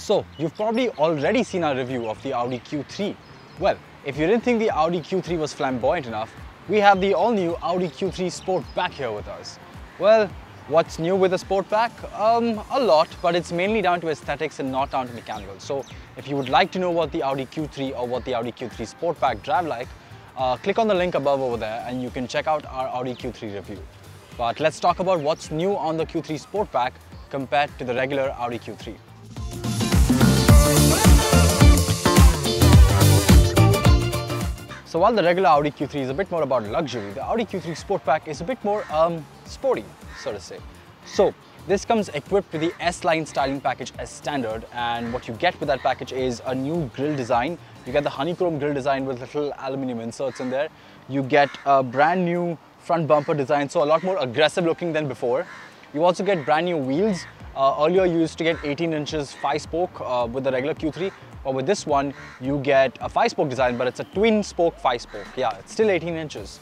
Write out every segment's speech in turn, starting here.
So, you've probably already seen our review of the Audi Q3. Well, if you didn't think the Audi Q3 was flamboyant enough, we have the all-new Audi Q3 Sportback here with us. Well, what's new with the Sportback? A lot, but it's mainly down to aesthetics and not down to mechanical. So, if you would like to know what the Audi Q3 or what the Audi Q3 Sportback drive like, click on the link above over there and you can check out our Audi Q3 review. But let's talk about what's new on the Q3 Sportback compared to the regular Audi Q3. So while the regular Audi Q3 is a bit more about luxury, the Audi Q3 Sportback is a bit more sporty, so to say. So this comes equipped with the S-Line styling package as standard, and what you get with that package is a new grille design. You get the honeycomb grille design with little aluminium inserts in there. You get a brand new front bumper design, so a lot more aggressive looking than before. You also get brand new wheels. Earlier you used to get 18 inches 5-spoke with the regular Q3. But with this one, you get a 5-spoke design, but it's a twin-spoke 5-spoke. Yeah, it's still 18 inches.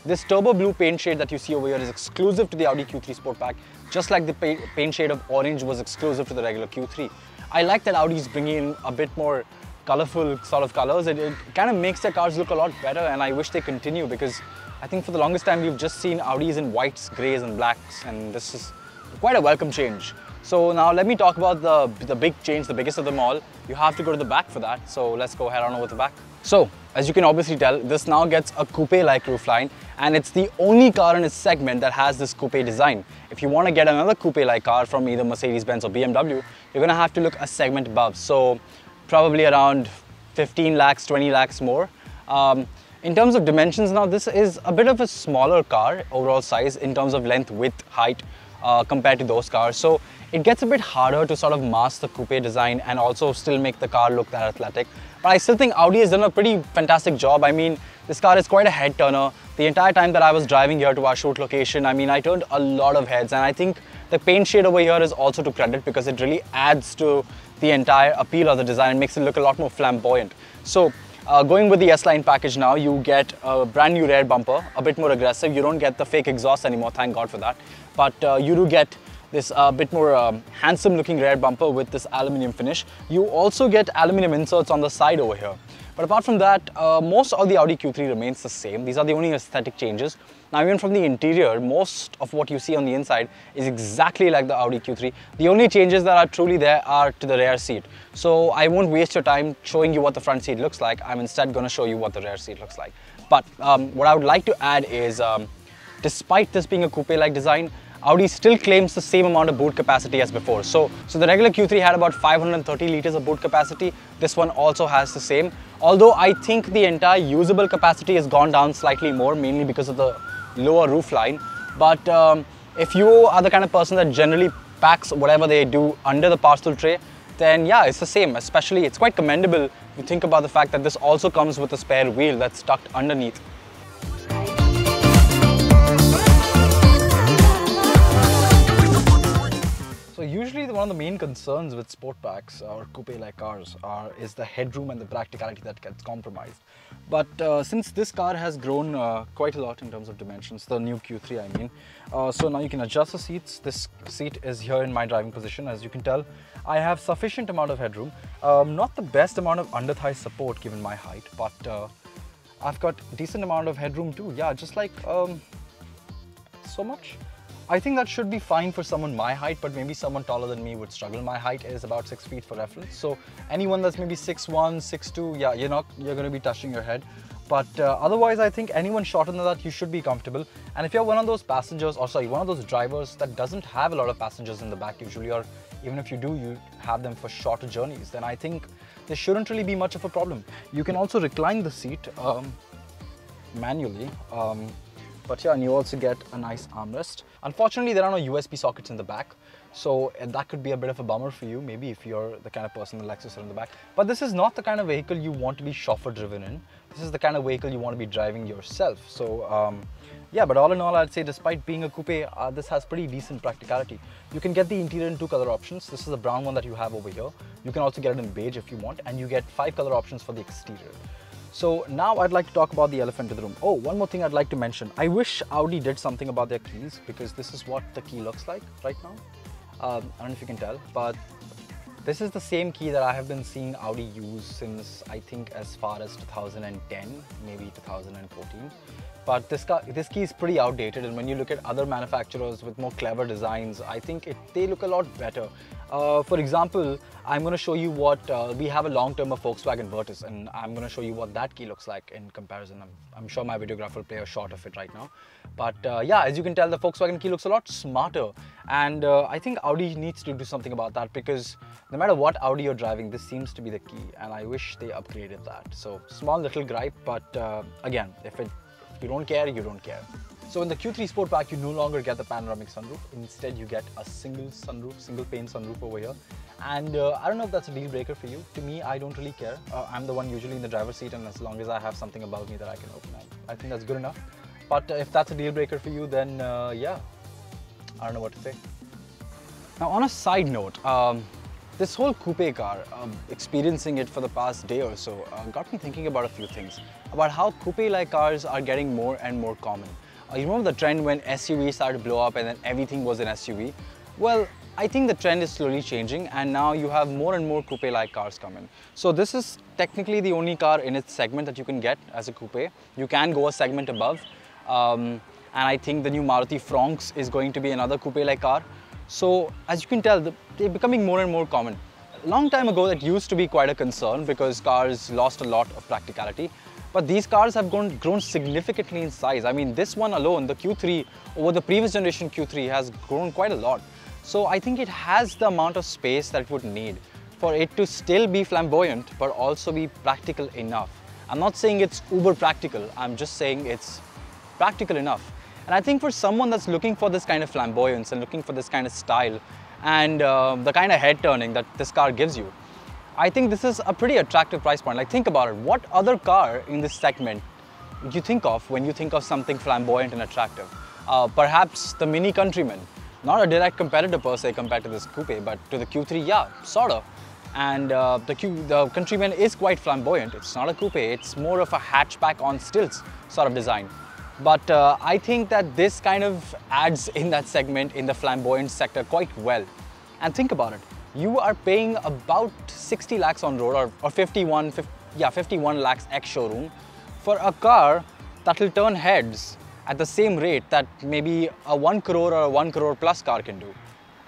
This turbo blue paint shade that you see over here is exclusive to the Audi Q3 Sportback, just like the paint shade of orange was exclusive to the regular Q3. I like that Audi is bringing in a bit more colorful sort of colors. It kind of makes their cars look a lot better, and I wish they continue, because I think for the longest time we've just seen Audis in whites, greys and blacks, and this is quite a welcome change. So now let me talk about the big change, the biggest of them all. You have to go to the back for that, so let's go head on over to the back. So, as you can obviously tell, this now gets a coupe-like roofline, and it's the only car in its segment that has this coupe design. If you want to get another coupe-like car from either Mercedes-Benz or BMW, you're going to have to look a segment above, so probably around 15 lakhs, 20 lakhs more. In terms of dimensions now, this is a bit of a smaller car, overall size, in terms of length, width, height, compared to those cars. So it gets a bit harder to sort of mask the coupe design and also still make the car look that athletic. But I still think Audi has done a pretty fantastic job. I mean, this car is quite a head turner. The entire time that I was driving here to our shoot location, I mean, I turned a lot of heads, and I think the paint shade over here is also to credit, because it really adds to the entire appeal of the design and makes it look a lot more flamboyant. So going with the S-Line package now, you get a brand new rear bumper, a bit more aggressive. You don't get the fake exhaust anymore, thank God for that. But you do get this bit more handsome looking rear bumper with this aluminium finish. You also get aluminium inserts on the side over here. But apart from that, most of the Audi Q3 remains the same. These are the only aesthetic changes. Now even from the interior, most of what you see on the inside is exactly like the Audi Q3. The only changes that are truly there are to the rear seat. So I won't waste your time showing you what the front seat looks like. I'm instead going to show you what the rear seat looks like. But what I would like to add is, despite this being a coupe-like design, Audi still claims the same amount of boot capacity as before. So the regular Q3 had about 530 liters of boot capacity. This one also has the same. Although I think the entire usable capacity has gone down slightly more, mainly because of the lower roofline. But if you are the kind of person that generally packs whatever they do under the parcel tray, then yeah, it's the same. Especially, it's quite commendable if you think about the fact that this also comes with a spare wheel that's tucked underneath. So usually one of the main concerns with sportbacks or coupe-like cars is the headroom and the practicality that gets compromised. But since this car has grown quite a lot in terms of dimensions, the new Q3 I mean, so now you can adjust the seats. This seat is here in my driving position. As you can tell, I have sufficient amount of headroom. Not the best amount of under-thigh support given my height, but I've got decent amount of headroom too. Yeah, just like so much. I think that should be fine for someone my height, but maybe someone taller than me would struggle. My height is about 6 feet for reference. So anyone that's maybe 6'1", 6'2", yeah, you're going to be touching your head. But otherwise, I think anyone shorter than that, you should be comfortable. And if you're one of those passengers, or sorry, one of those drivers that doesn't have a lot of passengers in the back usually, or even if you do, you have them for shorter journeys, then I think there shouldn't really be much of a problem. You can also recline the seat manually. But yeah, and you also get a nice armrest. Unfortunately, there are no USB sockets in the back, so that could be a bit of a bummer for you, maybe if you're the kind of person that likes to sit in the back. But this is not the kind of vehicle you want to be chauffeur driven in. This is the kind of vehicle you want to be driving yourself. So yeah, but all in all, I'd say despite being a coupe, this has pretty decent practicality. You can get the interior in 2 color options. This is the brown one that you have over here. You can also get it in beige if you want, and you get 5 color options for the exterior. So now I'd like to talk about the elephant in the room. Oh, one more thing I'd like to mention. I wish Audi did something about their keys, because this is what the key looks like right now. I don't know if you can tell, but This is the same key that I have been seeing Audi use since I think as far as 2010, maybe 2014. But this key is pretty outdated, and when you look at other manufacturers with more clever designs, I think they look a lot better. For example, I'm going to show you what, we have a long-term of Volkswagen Virtus, and I'm going to show you what that key looks like in comparison. I'm sure my videographer will play a shot of it right now. But yeah, as you can tell, the Volkswagen key looks a lot smarter, and I think Audi needs to do something about that, because no matter what Audi you're driving, this seems to be the key, and I wish they upgraded that. So small little gripe, but again, if you don't care, you don't care. So in the Q3 Sportback, you no longer get the panoramic sunroof. Instead, you get a single pane sunroof over here. And I don't know if that's a deal breaker for you. To me, I don't really care. I'm the one usually in the driver's seat, and as long as I have something above me that I can open, I think that's good enough. But if that's a deal breaker for you, then yeah, I don't know what to say. Now, on a side note, this whole coupe car, experiencing it for the past day or so, got me thinking about a few things. About how coupe-like cars are getting more and more common. You remember the trend when SUVs started to blow up and then everything was an SUV? Well, I think the trend is slowly changing, and now you have more and more coupe-like cars coming. So this is technically the only car in its segment that you can get as a coupe. You can go a segment above. And I think the new Maruti Fronx is going to be another coupe-like car. So as you can tell, they're becoming more and more common. A long time ago, it used to be quite a concern because cars lost a lot of practicality. But these cars have grown significantly in size. I mean, this one alone, the Q3, over the previous generation Q3, has grown quite a lot. So I think it has the amount of space that it would need for it to still be flamboyant, but also be practical enough. I'm not saying it's uber practical, I'm just saying it's practical enough. And I think for someone that's looking for this kind of flamboyance and looking for this kind of style and the kind of head turning that this car gives you, I think this is a pretty attractive price point. Like, think about it. What other car in this segment do you think of when you think of something flamboyant and attractive? Perhaps the Mini Countryman. Not a direct competitor per se compared to this coupe, but to the Q3, yeah, sort of. And the Countryman is quite flamboyant. It's not a coupe, it's more of a hatchback on stilts sort of design. But I think that this kind of adds in that segment, in the flamboyant sector, quite well. And think about it. You are paying about 60 lakhs on road, or 51 lakhs ex-showroom for a car that will turn heads at the same rate that maybe a 1 crore or a 1 crore plus car can do.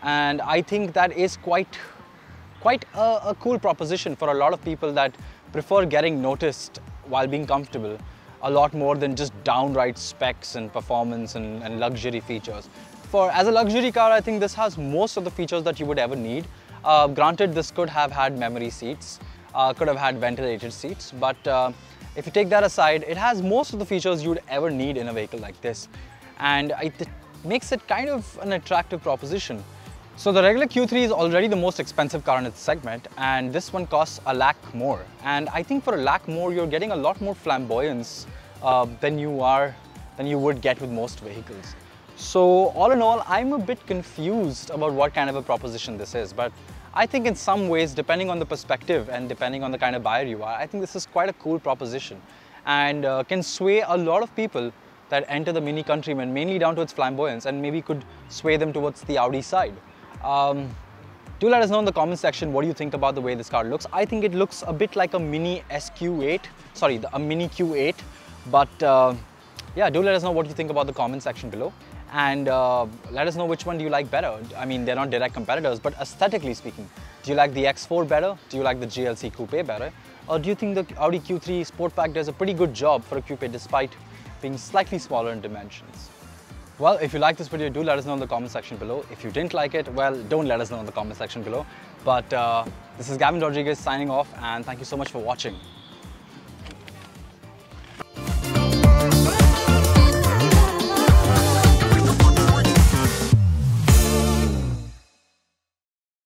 And I think that is quite a cool proposition for a lot of people that prefer getting noticed while being comfortable a lot more than just downright specs and performance and luxury features. As a luxury car, I think this has most of the features that you would ever need. Granted, this could have had memory seats, could have had ventilated seats, but if you take that aside, it has most of the features you would ever need in a vehicle like this. And it makes it kind of an attractive proposition. So the regular Q3 is already the most expensive car in its segment, and this one costs a lakh more. And I think for a lakh more, you're getting a lot more flamboyance than you would get with most vehicles. So all in all, I'm a bit confused about what kind of a proposition this is, but I think in some ways, depending on the perspective and depending on the kind of buyer you are, I think this is quite a cool proposition and can sway a lot of people that enter the Mini Countryman, mainly down to its flamboyance, and maybe could sway them towards the Audi side. Do let us know in the comment section what do you think about the way this car looks. I think it looks a bit like a mini SQ8, sorry, a mini Q8, but yeah, do let us know what you think about the comment section below. And let us know which one do you like better. I mean, they're not direct competitors, but aesthetically speaking, do you like the X4 better? Do you like the GLC Coupe better? Or do you think the Audi Q3 Sportback does a pretty good job for a coupe despite being slightly smaller in dimensions? Well, if you like this video, do let us know in the comment section below. If you didn't like it, well, don't let us know in the comment section below. But this is Gavin Rodriguez signing off, and thank you so much for watching.